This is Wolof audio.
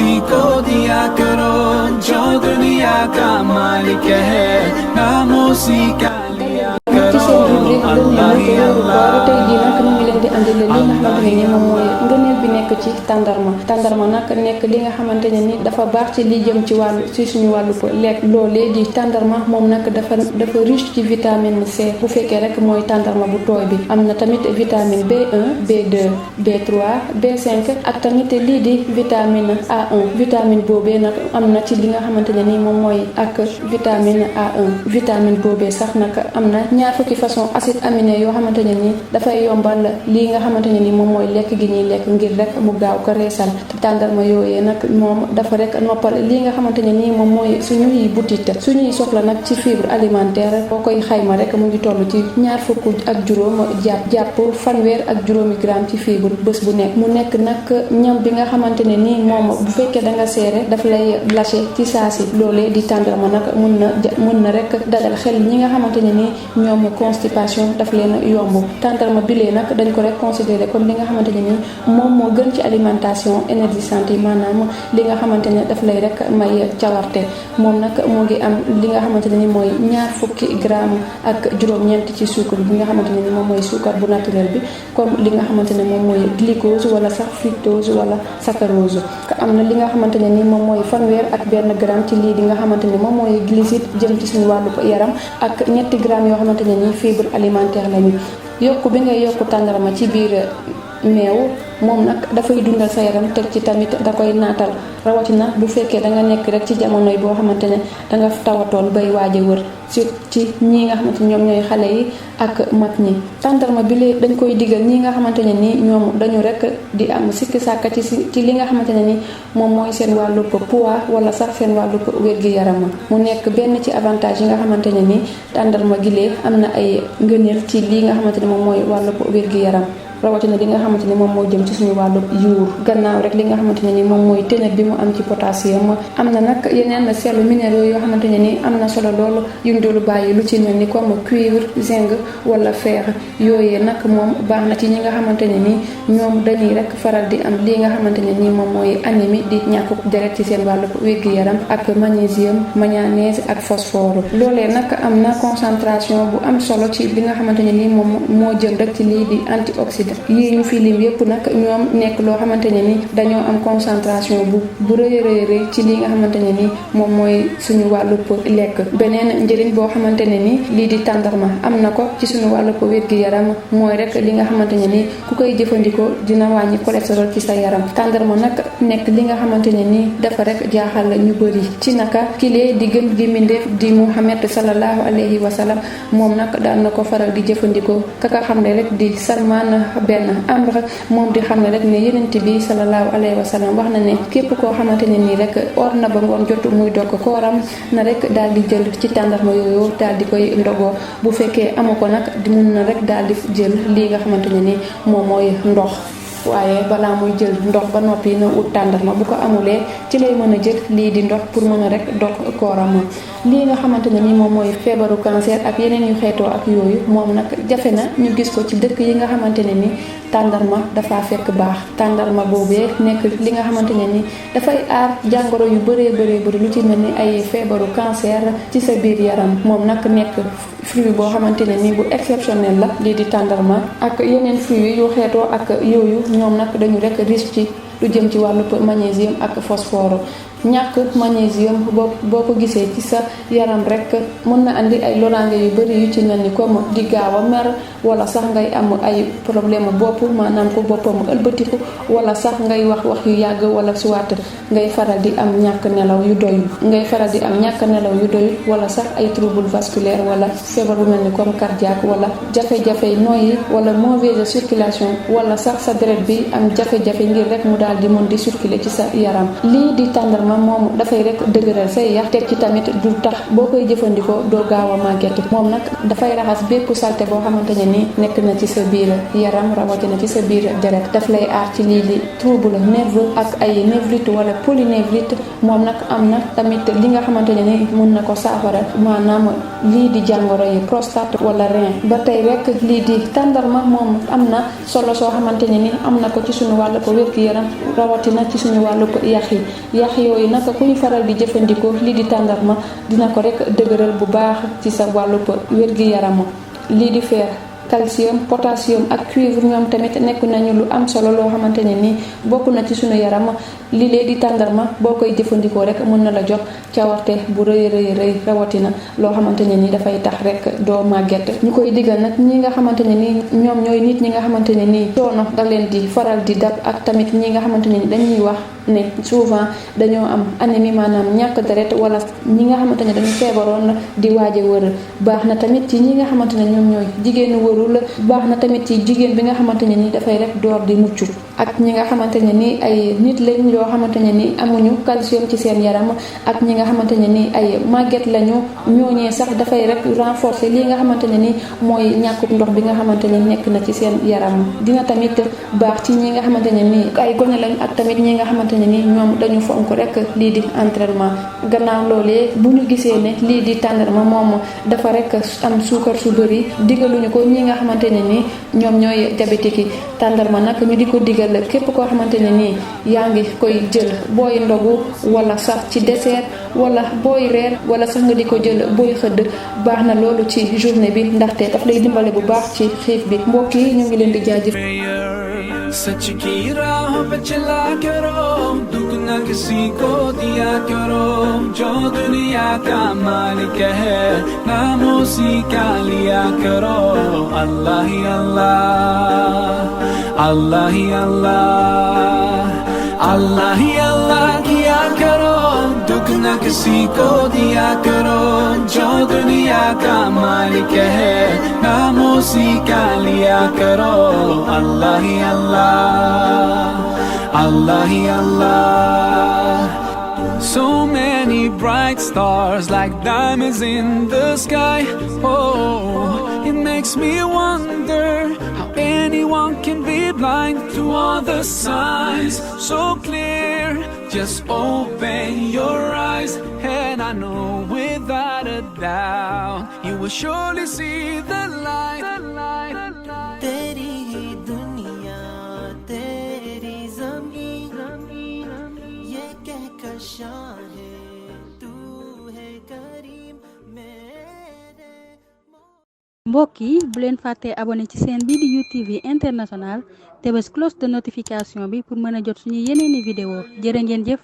उसी को दिया करो जो दुनिया का मालिक है, नाम उसी का लिया करो। अल्लाह ही अल्लाह। tey jii nag ñu ngi leen di andil li nga xamante ne ni moom mooy ngëneel bi nekk ci tàndarma nag nekk li nga xamante ne ni dafa baax ci li jëm ci wàllu ci suñu wàllu lekk. loolee di tàndarma moom nag dafa riche ci vitamine C bu fekkee rek mooy tàndarma bu tooy bi. am na tamit vitamine B1 B2 B3 B5 ak tamit lii di vitamine A1. vitamine boobee nag am na ci li nga xamante ne ni moom mooy ak vitamine A1. vitamine boobee sax nag am na ñaar fukki façon acide aminé yoo xamante ne ni dafay yombal lii nga xamante ne ni moom mooy lekk gi ñuy lekk ngir rek mu gaaw ko reesal. tàndarma yooyee nag moom dafa rek noppal lii nga xamante ne ni moom mooy suñuy butit suñuy soxla nag ci fibre alimentaire boo koy xayma rek mu ngi toll ci ñaar fukk ak juróom jàpp fanweer ak juróomi gramme ci fibre bés bu nekk. mu nekk nag ñam bi nga xamante ne ni moom bu fekkee da nga seere daf lay lâché ci saasi. loolee di tàndarma nag mun na rek dalal xel ñi nga xamante ne ni ñoom constipation daf leen yomb. tàndarma bilee nag dañ ko rek considéré comme li nga xamante ne ni moom moo gën ci alimentation énergisante yi, maanaam li nga xamante ne daf lay rek may cawarte. moom nag moo ngi am li nga xamante ne ni mooy ñaar fukki gramme ak juróom-ñeent ci suukar bi nga xamante ne ni moom mooy suukar bu naturel bi, comme li nga xamante ne moom mooy glucose wala sax fructose wala saccharose. am na li nga xamante ne ni moom mooy fanweer ak benn gramme ci lii di nga xamante ne moom mooy glucide jëm ci suñu wàllu yaram, ak ñetti gramme yoo xamante ne ni fibre alimentaire lañu. yokku bi ngay yokku tàndarma ci biir meew moom nag dafay dundal sa yaram, teg ci tamit da koy naatal, rawatina bu fekkee da nga nekk rek ci jamonoy boo xamante ne da nga tawatoon bay waaj a wër ci ñii nga xamante ne ñoom ñooy xale yi ak mag ñi. tàndarma bi lee dañ koy digal ñi nga xamante ne ni ñoom dañu rek di am sikki sàkka ci li nga xamante ne ni moom mooy seen wàllu poids wala sax seen wàllu wér-gi-yaram. mu nekk benn ci avantage yi nga xamante ne ni tàndarma gi lee am na ay ngëneel ci lii nga xamante ne moom mooy wàllu wér-gi-yaram, rawatina li nga xamante ni moom moo jëm ci suñu wàllu yuur. gannaaw rek li nga xamante ne ni moom mooy teneur bi mu am ci potassium, am na nag yeneen sels minéraux yoo xamante ne ni am na solo loolu yuñ dul bàyyi, lu ci mel ni comme cuivre, zinc wala fer. yooyee nag moom baax na ci ñi nga xamante ne ni ñoom dañuy rek faral di am li nga xamante ne ni moom mooy anémie, di ñàkku deret ci seen wàllu wér-gi-yaram, ak magnésium, manganèse ak phosphore. loolee nag am na concentration bu am solo ci li nga xamante ne ni moom moo jëm rek ci lii di antioxydant. yii ñu fi lim yépp nag ñoom nekk loo xamante ne ni dañoo am concentration bu rëy ci li nga xamante ne ni moom mooy suñu wàllu lekk. beneen njëriñ boo xamante ne ni lii di tàndarma am na ko ci suñu wàllu wér-gi-yaram mooy rek li nga xamante ne ni ku koy jëfandikoo dina wàññi cholestérol ci sa yaram. tàndarma nag nekk li nga xamante ne ni dafa rek jaaxal ñu bëri ci naka kilee di gën gi mbindeef di Muhammad sallallahu alayhi wa sallam, moom nag daan na ko faral di jëfandikoo. kaka xam ne rek di Salman benn ambre moom di xam ne rek ne yenent bi sallallahu alayhi wa sallam wax na ne képp koo xamante ne nii rek or na ba ngoon jot muy dog kooram na rek daal di jël ci tàndarma yooyu daal di koy ndogoo. bu fekkee amu ko nag di mun na rek daal di jël lii nga xamante ne ni moom mooy ndox. waaye balaa muy jël ndox ba noppi na ut tàndarma, bu ko amulee ci lay mën a jël lii di ndox pour mën a rek dog kooram. lii nga xamante ne ni moom mooy feebaru cancer ak yeneen yu xeetoo ak yooyu, moom nag jafe na ñu gis ko ci dëkk yi nga xamante ne ni tàndarma dafa fekk baax. tàndarma boobee nekk li nga xamante ne ni dafay aar jàngoro yu bëree bëri lu ci mel ni ay feebaru cancer ci sa biir yaram. moom nag nekk fruit boo xamante ne ni bu exceptionnel la, lii di tàndarma ak yeneen fruit yu xeetoo ak yooyu ñoom nag dañu rek riche ci lu jëm ci wàllu magnésium ak phosphore. ñàkk magnésium boo ko gisee ci sa yaram rek mën na andi ay loraange yu bëri yu ci mel ni comme di gaaw a mer, wala sax ngay am ay problème bopp, maanaam ko boppam ëlbatiku, wala sax ngay wax yu yàgg, wala soit ngay faral di am ñàkk nelaw yu doyul wala sax ay trouble vasculaire, wala feebar bu mel ni comme cardiaque, wala jafe-jafe noyyi, wala mauvaise circulation, wala sax sa deret bi am jafe-jafe ngir rek mu daal di mën di circuler ci sa yaram. lii di tàndarma moom dafay rek dëgëral say yax, teg ci tamit du tax boo koy jëfandikoo doo gaaw a màgget. moom nag dafay raxas bépp salte boo xamante ne ni nekk na ci sa biir yaram, rawatina ci sa biir deret. daf lay aar ci lii di trouble nerveux ak ay névrite wala polynévrite. moom nag am na tamit li nga xamante ne ni mun na ko saafara, maanaam lii di jàngoro yi prostate wala rein. ba tey rek lii di tàndarma moom am na solo soo xamante ne ni am na ko ci suñu wàll ko wér-gi-yaram rawatina ci suñu wàllu yax yooyu nag ku ñu faral di jëfandikoo lii di tàndarma dina ko rek dëgëral bu baax ci sa wàllu wér-gi-yaram. lii di fer, calcium, potassium ak cuivre ñoom tamit nekk nañu lu am solo loo xamante ne nii bokk na ci suñu yaram. lii lee di tàndarma boo koy jëfandikoo rek mën na la jox cawarte bu rëy rawatina loo xamante ne nii dafay tax rek doo màgget. ñu koy digal nag ñi nga xamante ne nii ñoom ñooy nit ñi nga xamante ne nii coono da leen di faral di dab ak tamit ñi nga xamante ne nii dañuy wax ne souvent dañoo am anémie maanaam ñàkk deret wala ñi nga xamante ne dañu feebaroon di waaje wër. baax na tamit ci ñi nga xamante ne ñoom ñooy jigéenu wërul. baax na tamit ci jigéen bi nga xamante ne nii dafay rek door di mucc ak ñi nga xamante ne nii ay nit lañ yoo xamante ne ni amuñu calcium ci seen yaram ak ñi nga xamante ne ni ay màgget lañu ñooñee sax dafay rek renforcer lii nga xamante ne ni mooy ñàkkub ndox bi nga xamante ne nekk na ci seen yaram. dina tamit baax ci ñi nga xamante ne ni ay gone lañ ak tamit ñi nga xamante ne ni ñoom dañu fonk rek lii di entraînement. gannaaw loolee bu ñu gisee ne lii di tàndarma moom dafa rek am suukar su bëri digaluñu ko ñi nga xamante ne ni ñoom ñooy diabétique yi. tàndarma nag ñu di ko digal képp koo xamante ne nii yaa ngi koy jël booy ndogu wala sax ci dessert wala booy reer wala sax nga di ko jël booy xëdd baax na loolu ci journée bi ndaxte daf lay dimbale bu baax ci xiif bi. mbokk yi ñu ngi leen di jaajëf. सच की राह पे चला करो, दुख न किसी को दिया करो, जो दुनिया का मालिक है नाम उसी का लिया करो। अल्लाह ही अल्लाह, अल्लाह ही अल्लाह, अल्लाह ही अल्लाह किया करो, दुख न किसी को दिया करो, जो दुनिया का मालिक है नाम उसी का लिया करो। अल्लाह ही अल्लाह, अल्लाह ही अल्लाह। So many bright stars like diamonds in the sky. Oh, it makes me wonder how anyone can be blind to all the signs so clear. Just open your eyes and I know without a doubt you will surely see the light. तेरी ही दुनिया तेरी ज़मीन ये कहकर शान है तू है करीम मेरे। mbokk yi bu leen fàttee abonné ci chaîne bi di UTV International te bés cloche de notification bi pour mën a jot suñu yeneeni vidéo jërë ngeen jëf.